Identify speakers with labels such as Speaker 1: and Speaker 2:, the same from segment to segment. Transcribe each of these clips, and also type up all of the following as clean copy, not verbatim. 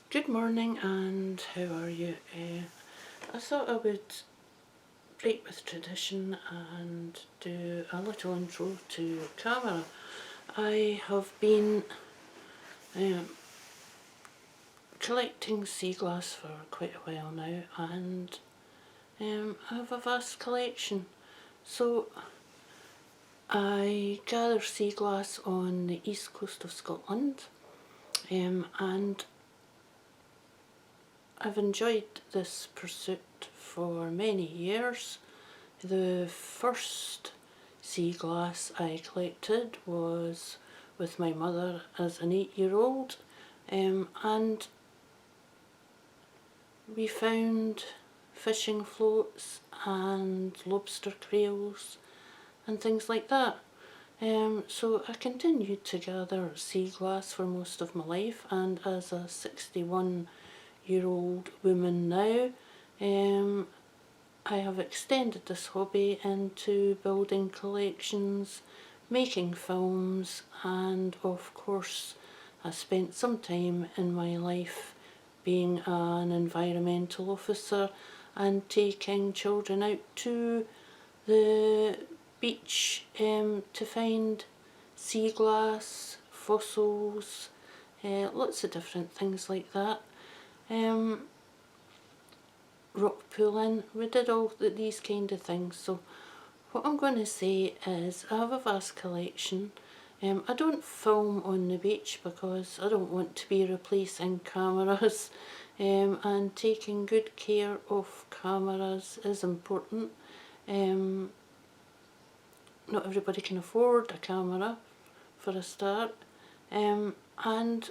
Speaker 1: Good morning and how are you? I thought I would break with tradition and do a little intro to camera. I have been collecting Seaglass for quite a while now, and I have a vast collection. So I gather Seaglass on the east coast of Scotland, and I've enjoyed this pursuit for many years. The first Seaglass I collected was with my mother as an 8-year-old, and we found fishing floats and lobster creels and things like that. So I continued to gather Seaglass for most of my life, and as a 61-year-old woman now, I have extended this hobby into building collections, making films, and of course I spent some time in my life being an environmental officer and taking children out to the beach to find Seaglass, fossils, lots of different things like that. Rock pooling, we did all these kind of things. So what I'm going to say is I have a vast collection. I don't film on the beach because I don't want to be replacing cameras, and taking good care of cameras is important. Not everybody can afford a camera for a start, and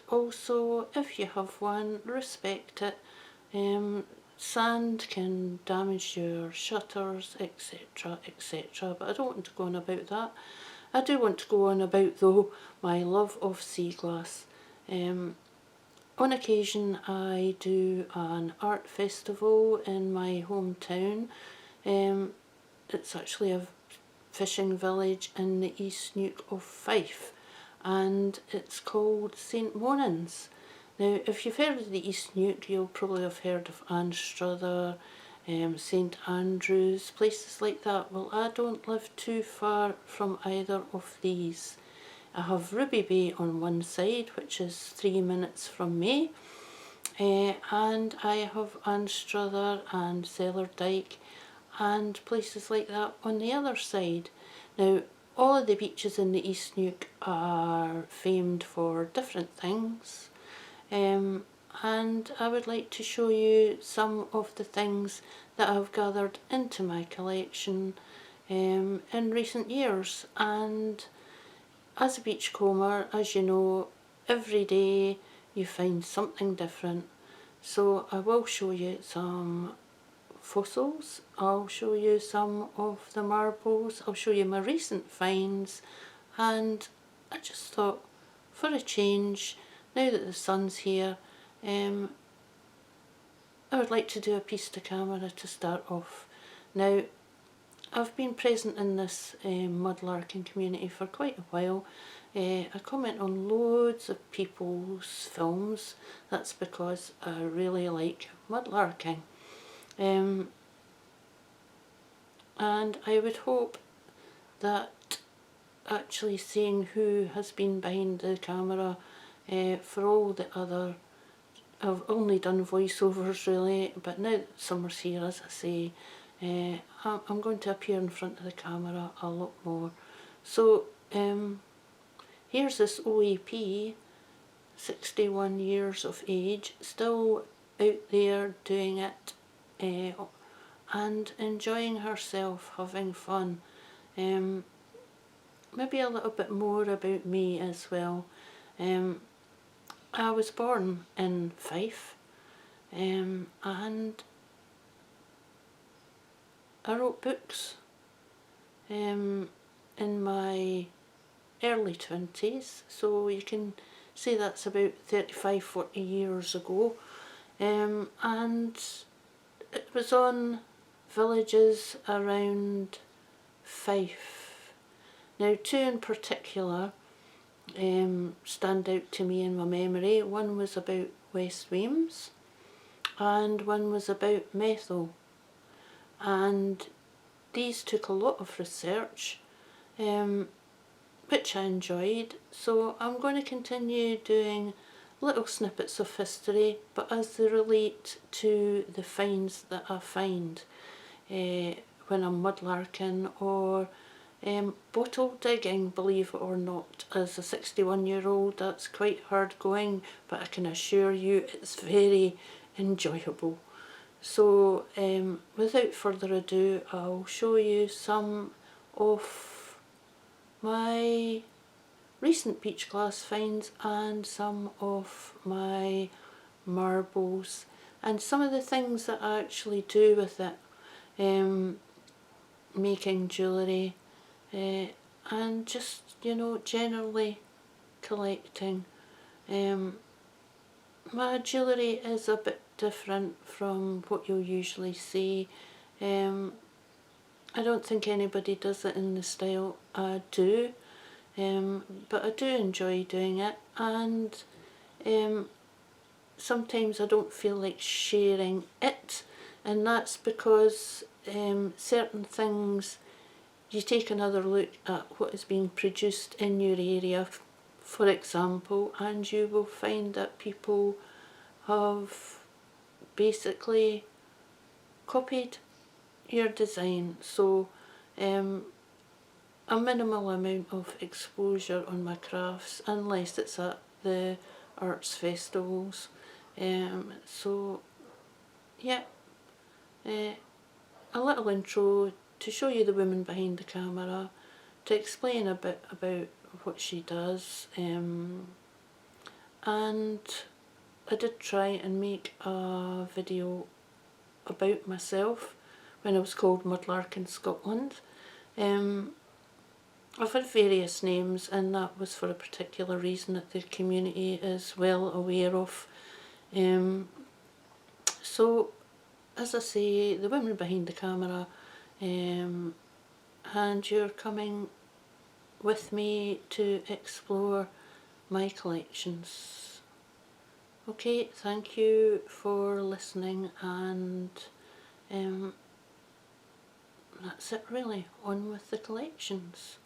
Speaker 1: also if you have one, respect it. Sand can damage your shutters, etc, etc, but I don't want to go on about that. I do want to go on about, though, my love of Seaglass. On occasion I do an art festival in my hometown. It's actually a fishing village in the East Neuk of Fife, and it's called St Monans. Now, if you've heard of the East Neuk, you'll probably have heard of Anstruther, St Andrews, places like that. Well, I don't live too far from either of these. I have Ruby Bay on one side, which is 3 minutes from me, and I have Anstruther and Cellardyke and places like that on the other side. Now, all of the beaches in the East Neuk are famed for different things. And I would like to show you some of the things that I've gathered into my collection in recent years. And as a beachcomber, as you know, every day you find something different. So I will show you some fossils, I'll show you some of the marbles, I'll show you my recent finds, and I just thought, for a change, now that the sun's here, I would like to do a piece to camera to start off. Now, I've been present in this mudlarking community for quite a while. I comment on loads of people's films. That's because I really like mudlarking. And I would hope that actually seeing who has been behind the camera for all the other, I've only done voiceovers really, but now that summer's here, as I say, I'm going to appear in front of the camera a lot more. So here's this OAP, 61 years of age, still out there doing it and enjoying herself, having fun. Maybe a little bit more about me as well. I was born in Fife, and I wrote books in my early 20s, so you can say that's about 35-40 years ago, and it was on villages around Fife. Now, two in particular, stand out to me in my memory. One was about West Weems and one was about methyl, and these took a lot of research, which I enjoyed, so I'm going to continue doing little snippets of history, but as they relate to the finds that I find when I'm mudlarking or bottle digging. Believe it or not, as a 61-year-old, that's quite hard going, but I can assure you it's very enjoyable. So without further ado, I'll show you some of my recent beach glass finds and some of my marbles and some of the things that I actually do with it, making jewellery and just, you know, generally collecting. My jewellery is a bit different from what you'll usually see. I don't think anybody does it in the style I do, but I do enjoy doing it, and sometimes I don't feel like sharing it, and that's because certain things, you take another look at what is being produced in your area, for example, and you will find that people have basically copied your design. So a minimal amount of exposure on my crafts, unless it's at the arts festivals. So yeah, a little intro to show you the woman behind the camera, to explain a bit about what she does, and I did try and make a video about myself when I was called Mudlarking Scotland. I've had various names, and that was for a particular reason that the community is well aware of. So, as I say, the women behind the camera, and you're coming with me to explore my collections. Okay, thank you for listening, and that's it really. On with the collections.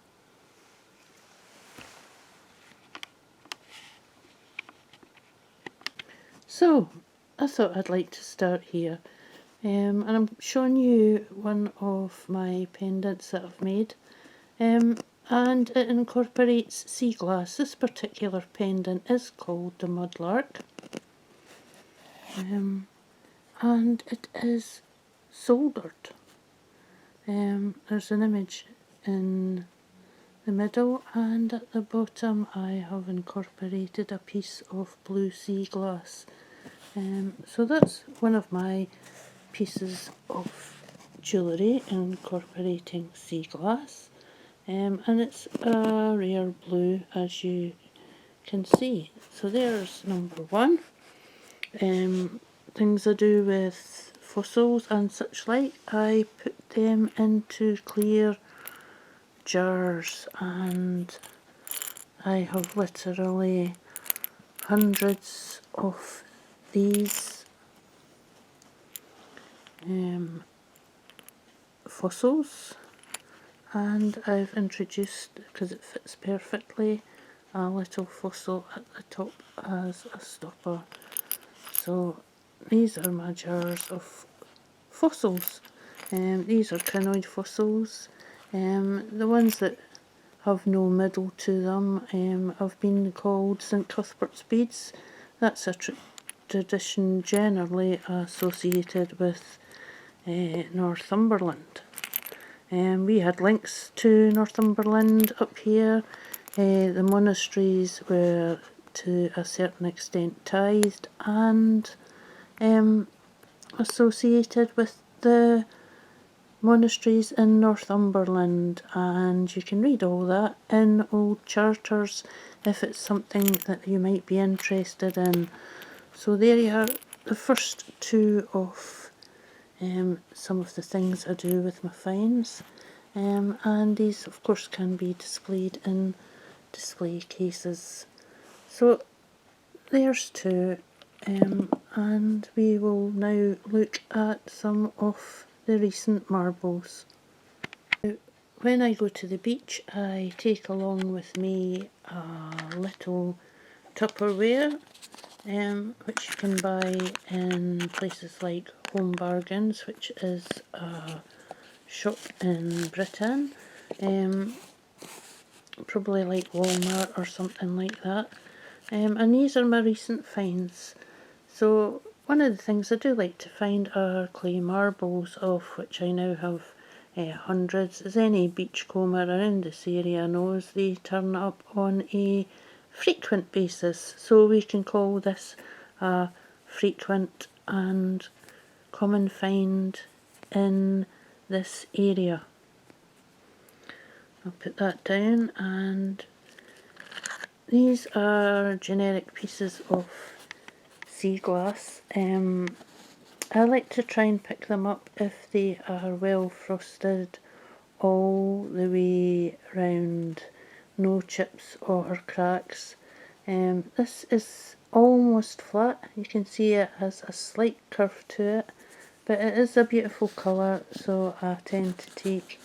Speaker 1: So, I thought I'd like to start here, and I'm showing you one of my pendants that I've made, and it incorporates sea glass. This particular pendant is called the Mudlark, and it is soldered. There's an image in the middle, and at the bottom I have incorporated a piece of blue sea glass. So that's one of my pieces of jewellery incorporating sea glass, and it's a rare blue, as you can see. So there's number one. Things I do with fossils and such like, I put them into clear jars, and I have literally hundreds of these fossils, and I've introduced, because it fits perfectly, a little fossil at the top as a stopper. So these are my jars of fossils. These are crinoid fossils. The ones that have no middle to them have been called St Cuthbert's beads. That's a tradition generally associated with Northumberland. We had links to Northumberland up here. The monasteries were to a certain extent tithed and associated with the monasteries in Northumberland, and you can read all that in old charters if it's something that you might be interested in. So there you are, the first two of some of the things I do with my finds, and these of course can be displayed in display cases. So there's two, and we will now look at some of the recent marbles. When I go to the beach, I take along with me a little Tupperware, which you can buy in places like Home Bargains, which is a shop in Britain, probably like Walmart or something like that. And these are my recent finds. So one of the things I do like to find are clay marbles, of which I now have hundreds. As any beachcomber around this area knows, they turn up on a frequent basis. So we can call this a frequent and common find in this area. I'll put that down, and these are generic pieces of Seaglass. I like to try and pick them up if they are well frosted all the way round, no chips or cracks. This is almost flat. You can see it has a slight curve to it, but it is a beautiful colour, so I tend to take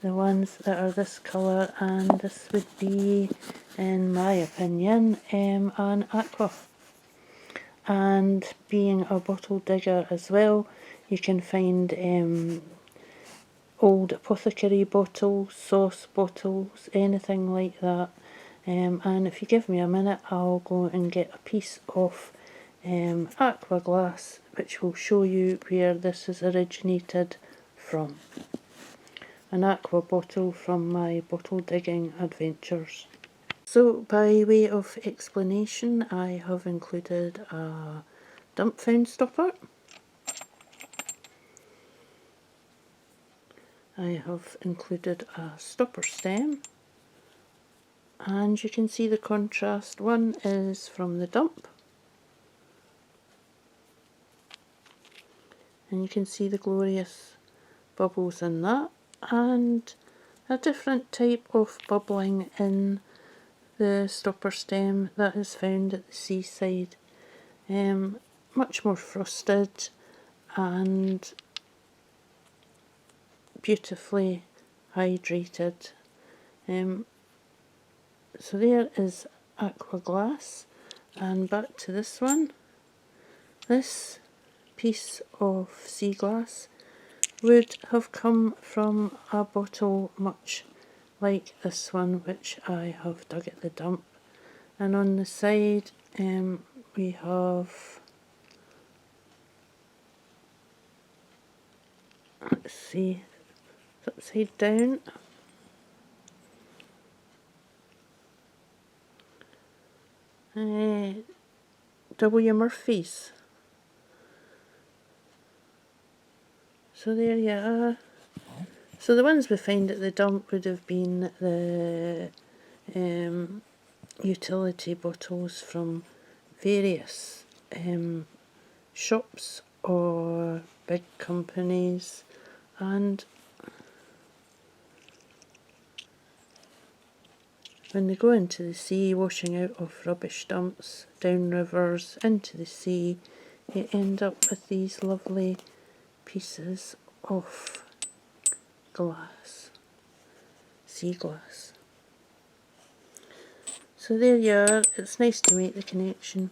Speaker 1: the ones that are this colour, and this would be, in my opinion, an aqua. And being a bottle digger as well, you can find old apothecary bottles, sauce bottles, anything like that. And if you give me a minute, I'll go and get a piece of aqua glass, which will show you where this has originated from. An aqua bottle from my bottle digging adventures. So by way of explanation, I have included a dump found stopper. I have included a stopper stem, and you can see the contrast. One is from the dump, and you can see the glorious bubbles in that, and a different type of bubbling in the stopper stem that is found at the seaside. Much more frosted and beautifully hydrated. So there is aqua glass, and back to this one. This piece of Seaglass would have come from a bottle much like this one, which I have dug at the dump. And on the side we have, let's see, upside down, W. Murphy's. So there you are. So the ones we find at the dump would have been the utility bottles from various shops or big companies, and when they go into the sea, washing out of rubbish dumps, down rivers, into the sea, you end up with these lovely pieces of glass, Seaglass. So there you are. It's nice to make the connection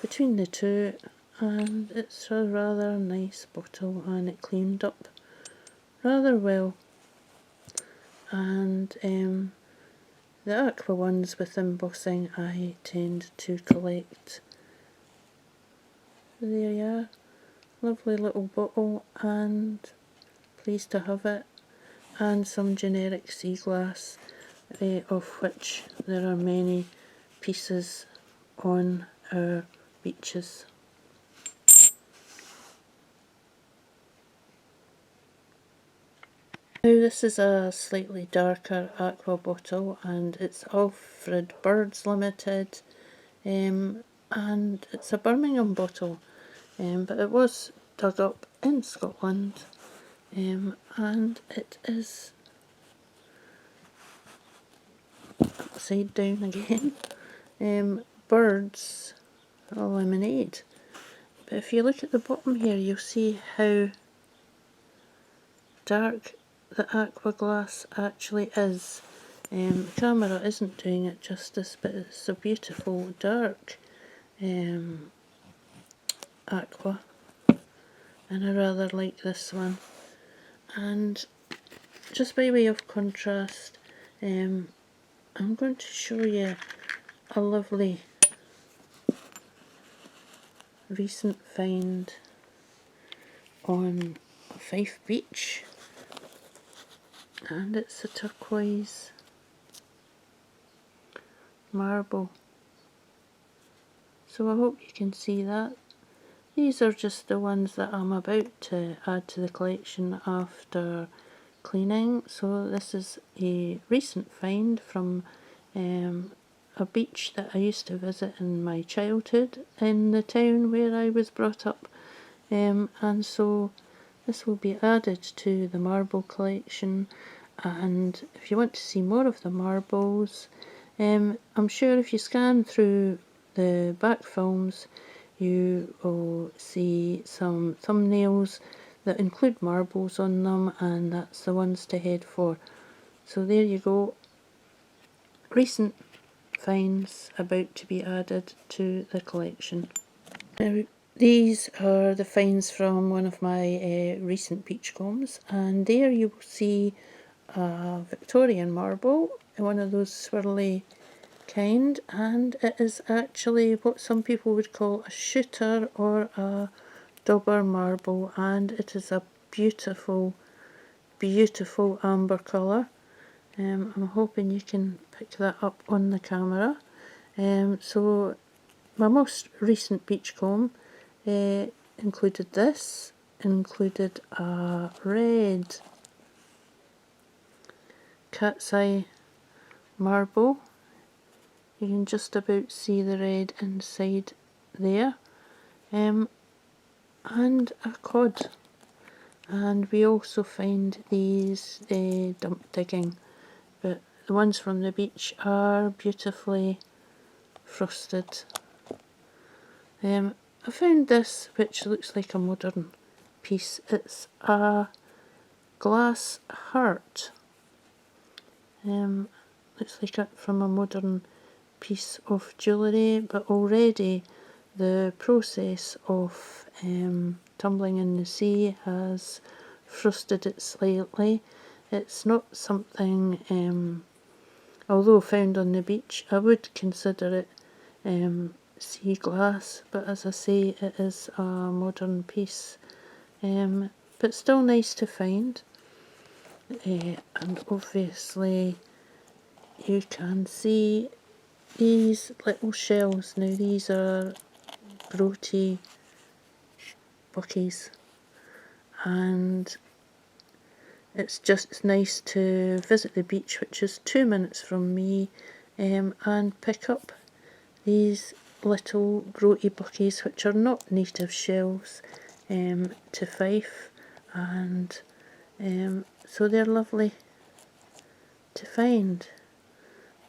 Speaker 1: between the two, and it's a rather nice bottle, and it cleaned up rather well. And the aqua ones with embossing I tend to collect. There you are. Lovely little bottle, and pleased to have it. And some generic Seaglass, of which there are many pieces on our beaches. Now this is a slightly darker aqua bottle, and it's Alfred Birds Limited, and it's a Birmingham bottle, but it was dug up in Scotland, and it is upside down again. Birds lemonade. But if you look at the bottom here, you'll see how dark the aqua glass actually is. The camera isn't doing it justice, but it's a beautiful dark aqua, and I rather like this one. And just by way of contrast, I'm going to show you a lovely recent find on Fife Beach, and it's a turquoise marble. So I hope you can see that. These are just the ones that I'm about to add to the collection after cleaning. So this is a recent find from a beach that I used to visit in my childhood in the town where I was brought up, and so this will be added to the marble collection. And if you want to see more of the marbles, I'm sure if you scan through the back films you will see some thumbnails that include marbles on them, and that's the ones to head for. So there you go, recent finds about to be added to the collection. Now these are the finds from one of my recent beachcombs, and there you will see a Victorian marble, one of those swirly kind, and it is actually what some people would call a shooter or a dauber marble, and it is a beautiful, beautiful amber colour. I'm hoping you can pick that up on the camera. So my most recent beachcomb included this, included a red cat's eye marble. You can just about see the red inside there, and a cod. And we also find these dump digging, but the ones from the beach are beautifully frosted. I found this, which looks like a modern piece. It's a glass heart. Looks like it from a modern piece of jewellery, but already the process of tumbling in the sea has frosted it slightly. It's not something, although found on the beach, I would consider it sea glass, but as I say, it is a modern piece, but still nice to find. And obviously you can see these little shells. Now these are grotty buckies, and it's just nice to visit the beach, which is 2 minutes from me, and pick up these little grotty buckies, which are not native shells to Fife, and so they're lovely to find.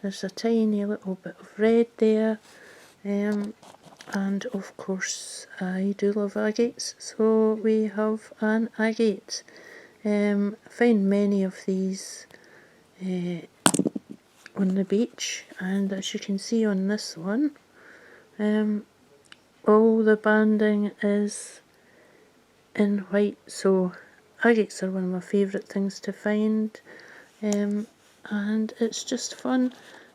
Speaker 1: There's a tiny little bit of red there, and of course I do love agates, so we have an agate. I find many of these on the beach, and as you can see on this one, all the banding is in white. So agates are one of my favourite things to find, and it's just fun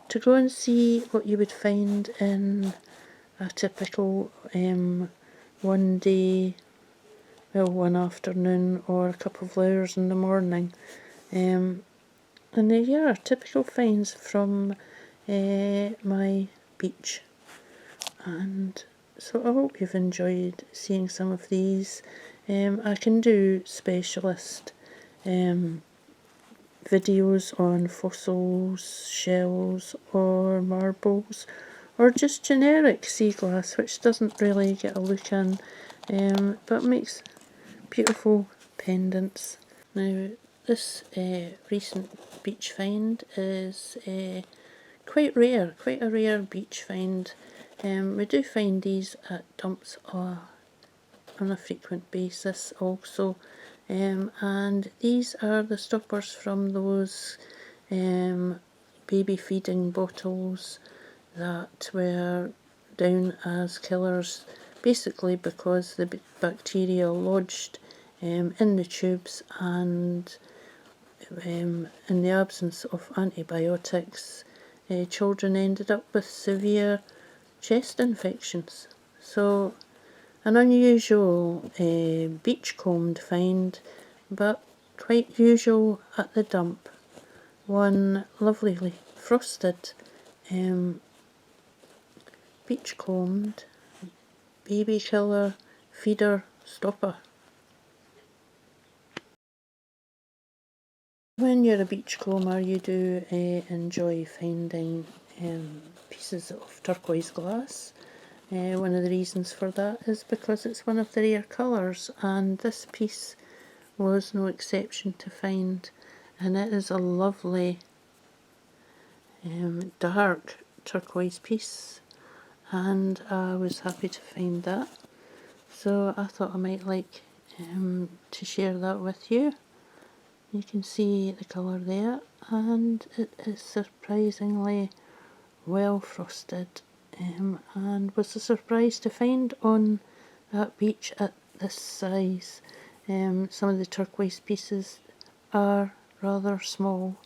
Speaker 1: to go and see what you would find in a typical one day, well, one afternoon or a couple of hours in the morning. And there you are, typical finds from my beach. And so I hope you've enjoyed seeing some of these. I can do specialist videos on fossils, shells or marbles, or just generic sea glass, which doesn't really get a look in, but makes beautiful pendants. Now this recent beach find is quite rare, quite a rare beach find. We do find these at dumps on a frequent basis also. And these are the stoppers from those baby feeding bottles that were down as killers, basically because the bacteria lodged in the tubes, and in the absence of antibiotics, children ended up with severe chest infections. So an unusual beachcombed find, but quite usual at the dump. One lovely frosted beachcombed baby killer feeder stopper. When you're a beachcomber, you do enjoy finding pieces of turquoise glass. One of the reasons for that is because it's one of the rare colours, and this piece was no exception to find, and it is a lovely dark turquoise piece, and I was happy to find that, so I thought I might like to share that with you. You can see the colour there, and it is surprisingly well frosted, and was a surprise to find on that beach at this size. Some of the turquoise pieces are rather small,